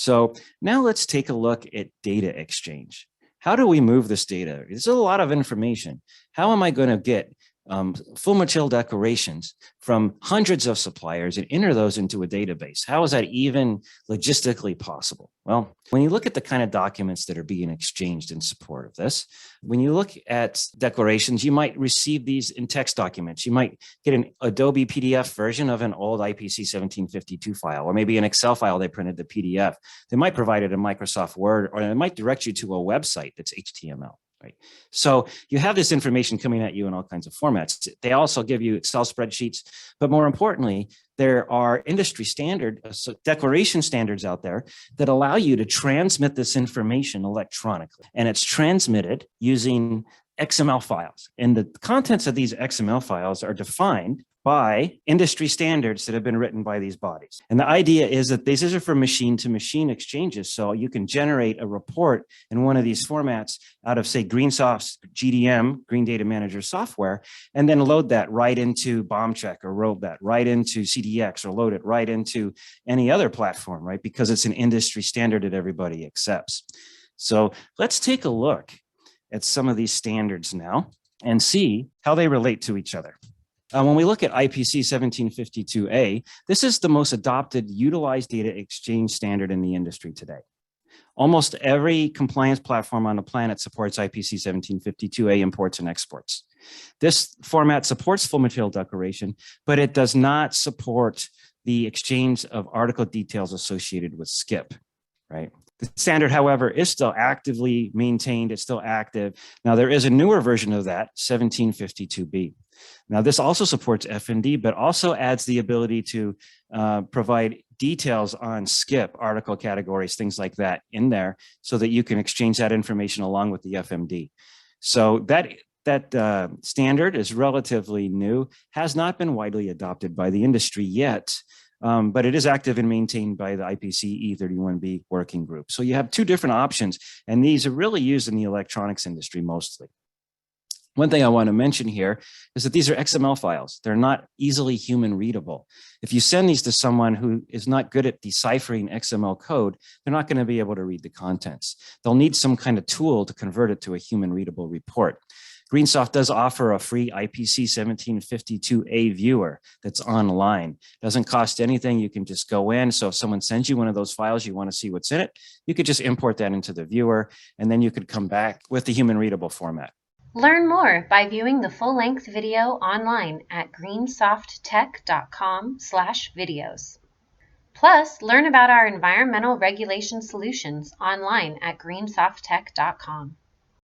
So now let's take a look at data exchange. How do we move this data? There's a lot of information. How am I going to get full material declarations from hundreds of suppliers and enter those into a database? How is that even logistically possible? Well, when you look at the kind of documents that are being exchanged in support of this, when you look at declarations, you might receive these in text documents. You might get an Adobe PDF version of an old IPC 1752 file, or maybe an Excel file they printed the PDF. They might provide it in Microsoft Word, or it might direct you to a website that's HTML. Right. So you have this information coming at you in all kinds of formats. They also give you Excel spreadsheets, but more importantly, there are industry standard declaration standards out there that allow you to transmit this information electronically. And it's transmitted using XML files. And the contents of these XML files are defined by industry standards that have been written by these bodies. And the idea is that these are for machine-to-machine exchanges. So you can generate a report in one of these formats out of, say, Greensoft's GDM, Green Data Manager software, and then load that right into BombCheck, or load that right into CDX, or load it right into any other platform, right? Because it's an industry standard that everybody accepts. So let's take a look at some of these standards now and see how they relate to each other. When we look at IPC 1752A, this is the most adopted utilized data exchange standard in the industry today. Almost every compliance platform on the planet supports IPC 1752A imports and exports. This format supports full material declaration, but it does not support the exchange of article details associated with skip, right? The standard, however, is still actively maintained. It's still active. Now, there is a newer version of that, 1752B. Now, this also supports F&D, but also adds the ability to provide details on skip, article categories, things like that in there, so that you can exchange that information along with the FMD. So that standard is relatively new, has not been widely adopted by the industry yet, but it is active and maintained by the IPC E31B working group. So you have two different options, and these are really used in the electronics industry mostly. One thing I want to mention here is that these are XML files. They're not easily human readable. If you send these to someone who is not good at deciphering XML code, they're not going to be able to read the contents. They'll need some kind of tool to convert it to a human readable report. Greensoft does offer a free IPC 1752A viewer that's online. Doesn't cost anything. You can just go in. So if someone sends you one of those files, you want to see what's in it, you could just import that into the viewer, and then you could come back with the human readable format. Learn more by viewing the full-length video online at greensofttech.com/videos. Plus, learn about our environmental regulation solutions online at greensofttech.com.